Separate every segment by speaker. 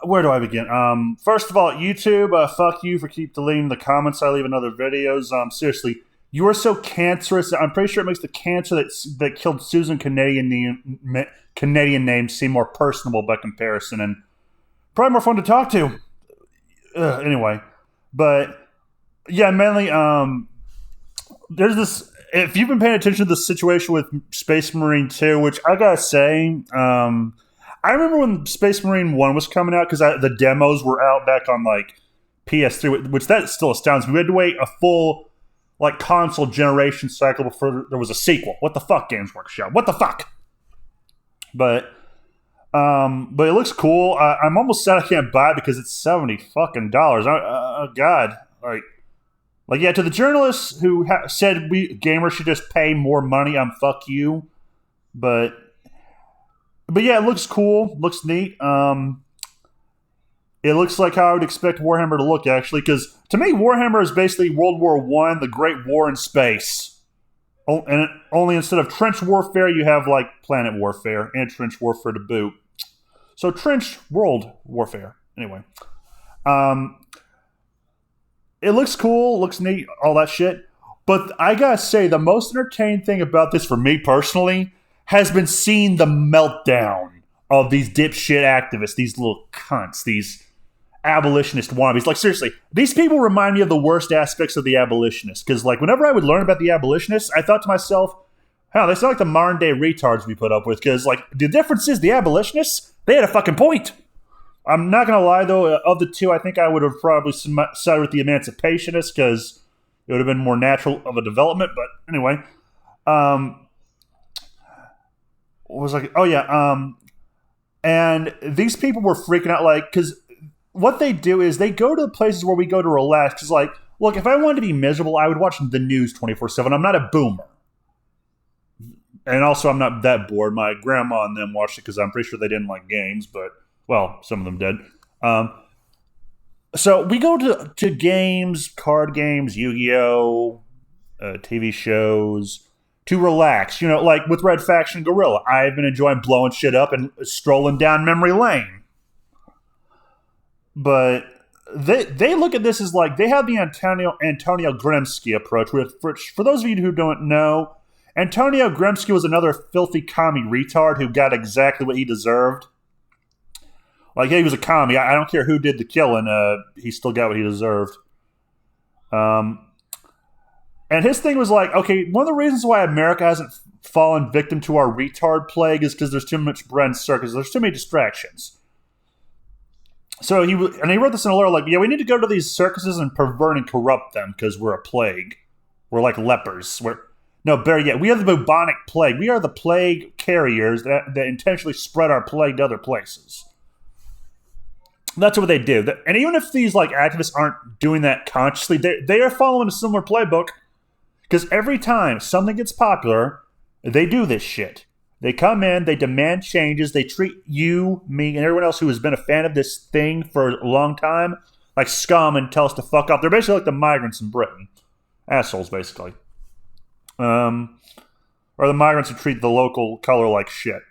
Speaker 1: where do I begin? First of all, YouTube, fuck you for keep deleting the comments I leave in other videos. Seriously, you are so cancerous. I'm pretty sure it makes the cancer that killed Susan Canadian name seem more personable by comparison and probably more fun to talk to. Anyway, but yeah, mainly, there's this. If you've been paying attention to the situation with Space Marine 2, which I gotta say, I remember when Space Marine 1 was coming out because the demos were out back on like PS3, which that still astounds me. We had to wait a full like console generation cycle before there was a sequel. What the fuck, Games Workshop? What the fuck? But it looks cool. I'm almost sad I can't buy it because it's $70 fucking dollars. God, like yeah. To the journalists who said we gamers should just pay more money, fuck you. But yeah, it looks cool. Looks neat. It looks like how I would expect Warhammer to look, actually, because to me, Warhammer is basically World War One, the Great War in space. And only instead of trench warfare, you have like planet warfare and trench warfare to boot. So trench world warfare. Anyway, it looks cool, looks neat, all that shit. But I gotta say, the most entertaining thing about this for me personally has been seeing the meltdown of these dipshit activists, these little cunts, these abolitionist wannabes. Like, seriously, these people remind me of the worst aspects of the abolitionists. Because, like, whenever I would learn about the abolitionists, I thought to myself, hell, they sound like the modern day retards we put up with. Because, like, the difference is the abolitionists, they had a fucking point. I'm not going to lie, though, of the two, I think I would have probably sided with the emancipationists because it would have been more natural of a development. But anyway, what was like? Oh yeah, and these people were freaking out, like, because what they do is they go to the places where we go to relax. Because, like, look, if I wanted to be miserable, I would watch the news 24/7. I'm not a boomer, and also I'm not that bored. My grandma and them watched it because I'm pretty sure they didn't like games, but well, some of them did. So we go to games, card games, Yu-Gi-Oh, TV shows, to relax, like with Red Faction Gorilla. I've been enjoying blowing shit up and strolling down memory lane. But they look at this as like, they have the Antonio Grimsky approach, which for those of you who don't know, Antonio Grimsky was another filthy commie retard who got exactly what he deserved. Like, yeah, he was a commie. I don't care who did the killing. He still got what he deserved. And his thing was like, okay, one of the reasons why America hasn't fallen victim to our retard plague is because there's too much bread and circus. There's too many distractions. So he wrote this in a letter like, yeah, we need to go to these circuses and pervert and corrupt them because we're a plague. We're like lepers. Better yet, we are the bubonic plague. We are the plague carriers that intentionally spread our plague to other places. That's what they do. And even if these like activists aren't doing that consciously, they are following a similar playbook. Because every time something gets popular, they do this shit. They come in, they demand changes, they treat you, me, and everyone else who has been a fan of this thing for a long time like scum and tell us to fuck up. They're basically like the migrants in Britain. Assholes, basically. Or the migrants who treat the local color like shit.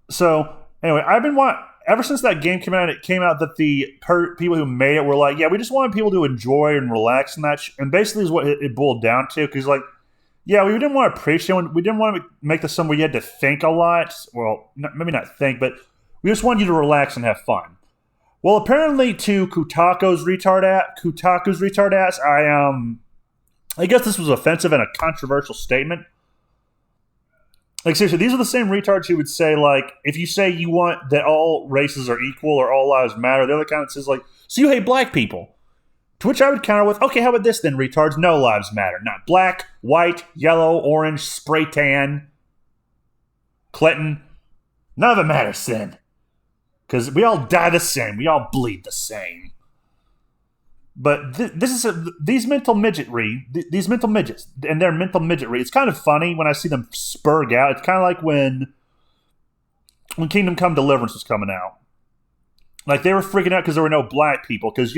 Speaker 1: So, anyway, ever since that game came out, it came out that the people who made it were like, yeah, we just wanted people to enjoy and relax and that. And basically is what it boiled down to. Because, like, yeah, we didn't want to preach it. We didn't want to make this something where you had to think a lot. Well, maybe not think, but we just wanted you to relax and have fun. Well, apparently to Kotaku's retard ass, I guess this was offensive and a controversial statement. Like, seriously, these are the same retards who would say, like, if you say you want that all races are equal or all lives matter, they're the kind that says, like, so you hate black people. To which I would counter with, okay, how about this then, retards? No lives matter. Not black, white, yellow, orange, spray tan, Clinton. None of it matters then. Because we all die the same. We all bleed the same. But these mental midgets and their mental midgetry, it's kind of funny when I see them spurg out. It's kind of like when Kingdom Come Deliverance was coming out. Like, they were freaking out because there were no black people. Because,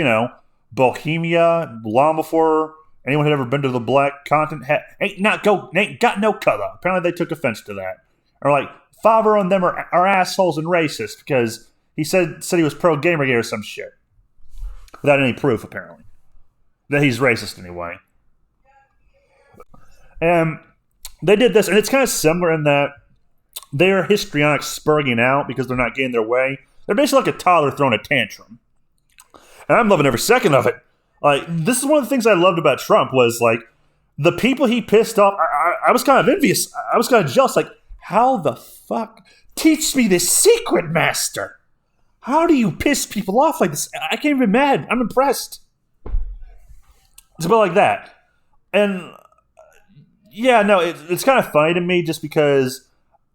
Speaker 1: Bohemia, long before anyone had ever been to the black continent, ain't got no color. Apparently they took offense to that. Or like, Favreau and them are assholes and racist because he said he was pro Gamergate or some shit without any proof apparently that he's racist anyway. And they did this, and it's kind of similar in that they're histrionic spurging out because they're not getting their way. They're basically like a toddler throwing a tantrum. And I'm loving every second of it. Like, this is one of the things I loved about Trump was, like, the people he pissed off, I was kind of envious. I was kind of jealous. Like, how the fuck? Teach me this secret, master. How do you piss people off like this? I can't even be mad. I'm impressed. It's about like that. And, yeah, no, it's kind of funny to me just because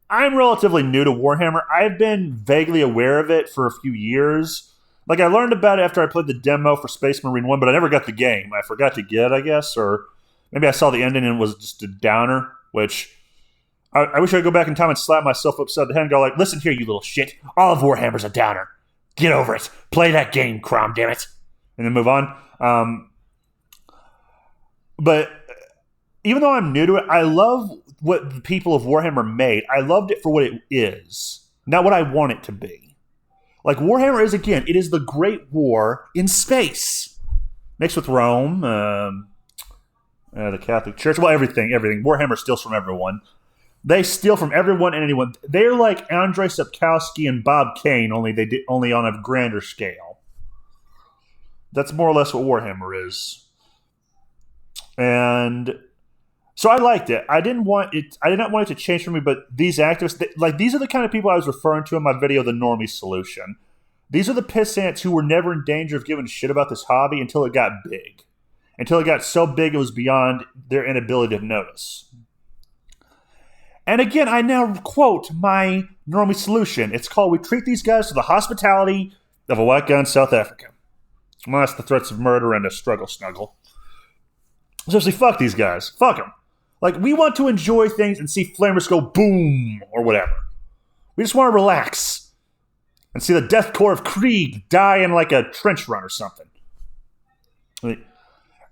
Speaker 1: I'm relatively new to Warhammer. I've been vaguely aware of it for a few years. Like, I learned about it after I played the demo for Space Marine 1, but I never got the game. I forgot to get, I guess, or maybe I saw the ending and it was just a downer, which I wish I could go back in time and slap myself upside the head and go like, listen here, you little shit. All of Warhammer's a downer. Get over it. Play that game, Crom, damn it. And then move on. But even though I'm new to it, I love what the people of Warhammer made. I loved it for what it is, not what I want it to be. Like, Warhammer is, again, it is the Great War in space. Mixed with Rome, the Catholic Church, well, everything. Warhammer steals from everyone. They steal from everyone and anyone. They're like Andrei Sapkowski and Bob Kane, only on a grander scale. That's more or less what Warhammer is. And so I liked it. I did not want it to change for me, but these activists, these are the kind of people I was referring to in my video, The Normie Solution. These are the pissants who were never in danger of giving shit about this hobby until it got big. Until it got so big it was beyond their inability to notice. And again, I now quote my Normie Solution. It's called, we treat these guys with the hospitality of a white guy in South Africa. Minus the threats of murder and a struggle snuggle. Seriously, fuck these guys. Fuck them. Like, we want to enjoy things and see flamers go boom or whatever. We just want to relax and see the death corps of Krieg die in like a trench run or something.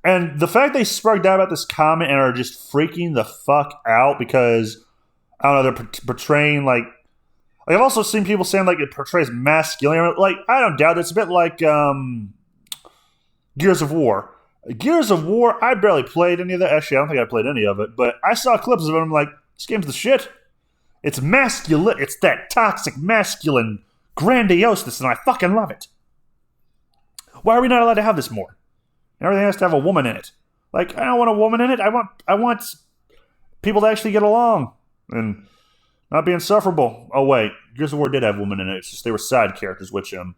Speaker 1: And the fact they sparked out about this comment and are just freaking the fuck out because, I don't know, they're portraying like I've also seen people saying like it portrays masculinity. Like, I don't doubt it. It's a bit like Gears of War. Gears of War, I barely played any of that. Actually, I don't think I played any of it, but I saw clips of it and I'm like, this game's the shit. It's masculine. It's that toxic, masculine grandioseness, and I fucking love it. Why are we not allowed to have this more? Everything has to have a woman in it. Like, I don't want a woman in it. I want people to actually get along and not be insufferable. Oh, wait. Gears of War did have women in it. It's just they were side characters, which I'm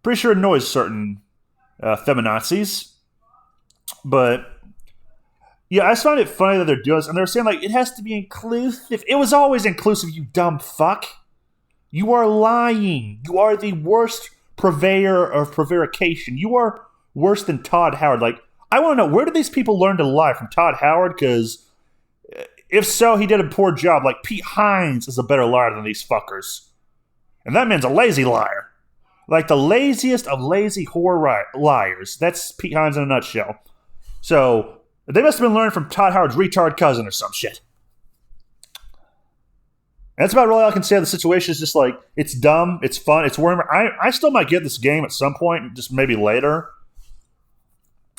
Speaker 1: pretty sure annoys certain feminazis. But, yeah, I just find it funny that they're doing this. And they're saying, like, it has to be inclusive. It was always inclusive, you dumb fuck. You are lying. You are the worst purveyor of prevarication. You are worse than Todd Howard. Like, I want to know, where did these people learn to lie? From Todd Howard? Because if so, he did a poor job. Like, Pete Hines is a better liar than these fuckers. And that man's a lazy liar. Like, the laziest of lazy whore liars. That's Pete Hines in a nutshell. So, they must have been learning from Todd Howard's retard cousin or some shit. And that's about really all I can say of the situation. Is just like, it's dumb, it's fun, it's Warhammer. I still might get this game at some point, just maybe later.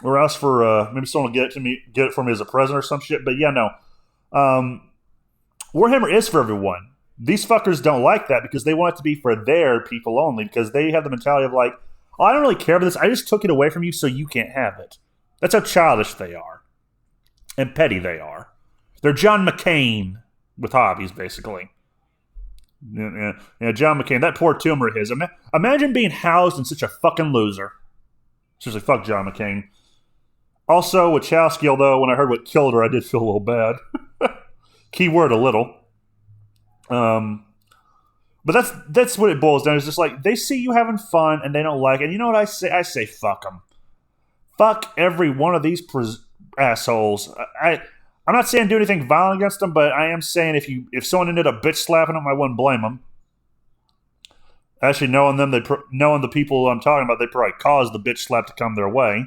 Speaker 1: Or else for, maybe someone will get it for me as a present or some shit. But yeah, no. Warhammer is for everyone. These fuckers don't like that because they want it to be for their people only, because they have the mentality of like, oh, I don't really care about this. I just took it away from you so you can't have it. That's how childish they are. And petty they are. They're John McCain with hobbies, basically. Yeah, John McCain. That poor tumor of his. Imagine being housed in such a fucking loser. Seriously, fuck John McCain. Also, Wachowski, although when I heard what killed her, I did feel a little bad. Keyword a little. But that's what it boils down to. It's just like, they see you having fun and they don't like it. And you know what I say? I say fuck them. Fuck every one of these assholes. I'm not saying do anything violent against them, but I am saying if someone ended up bitch slapping them, I wouldn't blame them. Actually, knowing knowing the people I'm talking about, they probably caused the bitch slap to come their way.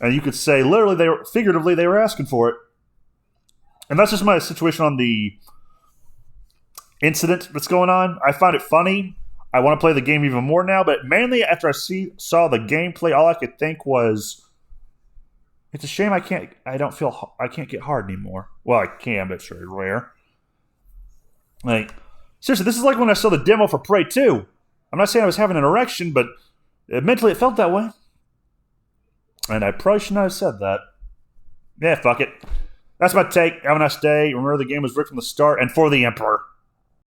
Speaker 1: And you could say, literally, figuratively, they were asking for it. And that's just my situation on the incident that's going on. I find it funny. I want to play the game even more now, but mainly after saw the gameplay, all I could think was, it's a shame I can't get hard anymore. Well, I can, but it's very rare. Like, seriously, this is like when I saw the demo for Prey 2. I'm not saying I was having an erection, but mentally it felt that way. And I probably should not have said that. Yeah, fuck it. That's my take. Have a nice day. Remember, the game was rigged from the start, and for the Emperor.